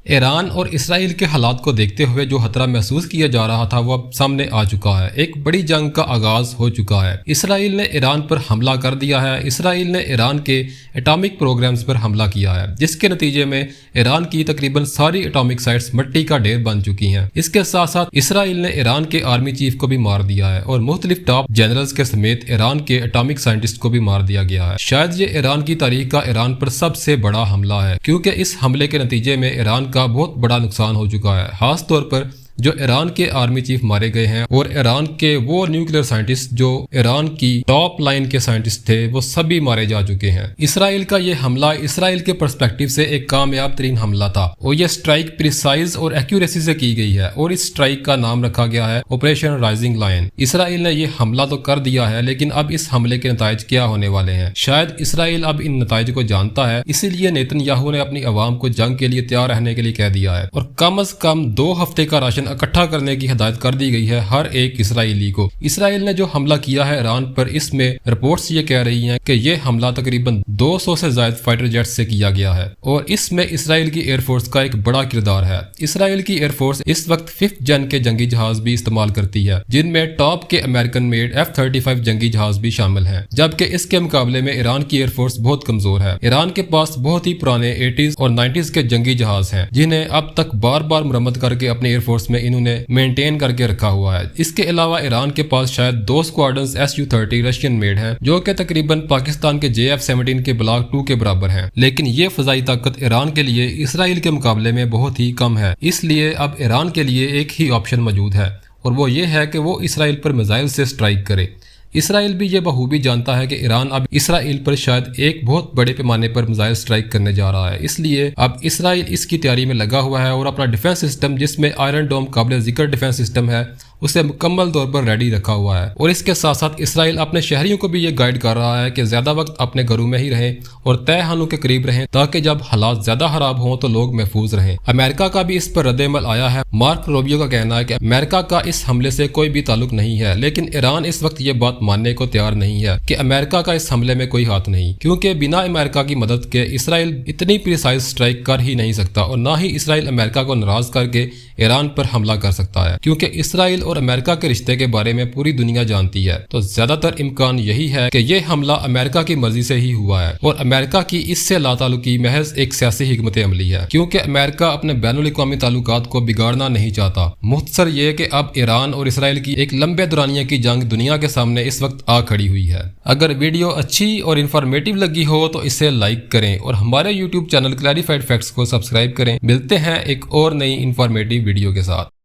ایران اور اسرائیل کے حالات کو دیکھتے ہوئے جو خطرہ محسوس کیا جا رہا تھا وہ اب سامنے آ چکا ہے۔ ایک بڑی جنگ کا آغاز ہو چکا ہے۔ اسرائیل نے ایران پر حملہ کر دیا ہے۔ اسرائیل نے ایران کے ایٹامک پروگرامز پر حملہ کیا ہے، جس کے نتیجے میں ایران کی تقریباً ساری ایٹامک سائٹس مٹی کا ڈھیر بن چکی ہیں۔ اس کے ساتھ ساتھ اسرائیل نے ایران کے آرمی چیف کو بھی مار دیا ہے اور مختلف ٹاپ جنرلز کے سمیت ایران کے ایٹامک سائنٹسٹ کو بھی مار دیا گیا ہے۔ شاید یہ ایران کی تاریخ کا ایران پر سب سے بڑا حملہ ہے، کیونکہ اس حملے کے نتیجے میں ایران کا بہت بڑا نقصان ہو چکا ہے، خاص طور پر جو ایران کے آرمی چیف مارے گئے ہیں اور ایران کے وہ نیوکلیئر سائنٹسٹ جو ایران کی ٹاپ لائن کے سائنٹسٹ تھے وہ سبھی مارے جا چکے ہیں۔ اسرائیل کا یہ حملہ اسرائیل کے پرسپیکٹیو سے ایک کامیاب ترین حملہ تھا اور یہ سٹرائک پریسائز اور ایکوریسی سے کی گئی ہے اور اس سٹرائک کا نام رکھا گیا ہے آپریشن رائزنگ لائن۔ اسرائیل نے یہ حملہ تو کر دیا ہے، لیکن اب اس حملے کے نتائج کیا ہونے والے ہیں؟ شاید اسرائیل اب ان نتائج کو جانتا ہے، اسی لیے نیتن یاہو نے اپنی عوام کو جنگ کے لیے تیار رہنے کے لیے کہہ دیا ہے اور کم از کم 2 ہفتے کا راشن اکٹھا کرنے کی ہدایت کر دی گئی ہے ہر ایک اسرائیلی کو۔ اسرائیل نے جو حملہ کیا ہے ایران پر، اس میں رپورٹس یہ کہہ رہی ہیں کہ یہ حملہ تقریباً 200 سے زائد فائٹر جیٹ سے کیا گیا ہے اور اس میں اسرائیل کی ایئر فورس کا ایک بڑا کردار ہے۔ اسرائیل کی ایئر فورس اس وقت 5th جن کے جنگی جہاز بھی استعمال کرتی ہے، جن میں ٹاپ کے امریکن میڈ F-35 جنگی جہاز بھی شامل ہیں، جبکہ اس کے مقابلے میں ایران کی ایئر فورس بہت کمزور ہے۔ ایران کے پاس بہت ہی پرانے 80s اور 90s کے جنگی جہاز ہیں، جنہیں اب تک بار بار مرمت کر کے اپنے ایئر فورس میں انہوں نے مینٹین کر کے رکھا ہوا ہے۔ اس کے علاوہ ایران کے پاس شاید 2 اسکواڈرنز Su-30 رشین میڈ ہیں، جو کہ تقریباً پاکستان کے JF-17 کے بلاک 2 کے برابر ہیں، لیکن یہ فضائی طاقت ایران کے لیے اسرائیل کے مقابلے میں بہت ہی کم ہے۔ اس لیے اب ایران کے لیے ایک ہی آپشن موجود ہے اور وہ یہ ہے کہ وہ اسرائیل پر میزائل سے سٹرائک کرے۔ اسرائیل بھی یہ بخوبی جانتا ہے کہ ایران اب اسرائیل پر شاید ایک بہت بڑے پیمانے پر میزائل سٹرائک کرنے جا رہا ہے، اس لیے اب اسرائیل اس کی تیاری میں لگا ہوا ہے اور اپنا ڈیفنس سسٹم، جس میں آئرن ڈوم قابل ذکر ڈیفنس سسٹم ہے، اسے مکمل طور پر ریڈی رکھا ہوا ہے۔ اور اس کے ساتھ ساتھ اسرائیل اپنے شہریوں کو بھی یہ گائیڈ کر رہا ہے کہ زیادہ وقت اپنے گھروں میں ہی رہیں اور تہہ خانوں کے قریب رہیں، تاکہ جب حالات زیادہ خراب ہوں تو لوگ محفوظ رہیں۔ امریکہ کا بھی اس پر رد عمل آیا ہے۔ مارک روبیو کا کہنا ہے کہ امریکہ کا اس حملے سے کوئی بھی تعلق نہیں ہے، لیکن ایران اس وقت یہ بات ماننے کو تیار نہیں ہے کہ امریکہ کا اس حملے میں کوئی ہاتھ نہیں، کیونکہ بنا امریکہ کی مدد کے اسرائیل اتنی پریسائز سٹرائک کر ہی نہیں سکتا اور نہ ہی اسرائیل امریکہ کو ناراض کر کے ایران پر حملہ کر سکتا ہے، کیونکہ اسرائیل اور امریکہ کے رشتے کے بارے میں پوری دنیا جانتی ہے۔ تو زیادہ تر امکان یہی ہے کہ یہ حملہ امریکہ کی مرضی سے ہی ہوا ہے اور امریکہ کی اس سے لا تعلقی محض ایک سیاسی حکمت عملی ہے، کیونکہ امریکہ اپنے بین الاقوامی تعلقات کو بگاڑنا نہیں چاہتا۔ مختصر یہ کہ اب ایران اور اسرائیل کی ایک لمبے دورانیے کی جنگ دنیا کے سامنے اس وقت آ کھڑی ہوئی ہے۔ اگر ویڈیو اچھی اور انفارمیٹیو لگی ہو تو اسے لائک کریں اور ہمارے YouTube چینل کلیریفائڈ فیکٹس کو سبسکرائب کریں۔ ملتے ہیں ایک اور نئی انفارمیٹیو ویڈیو کے ساتھ۔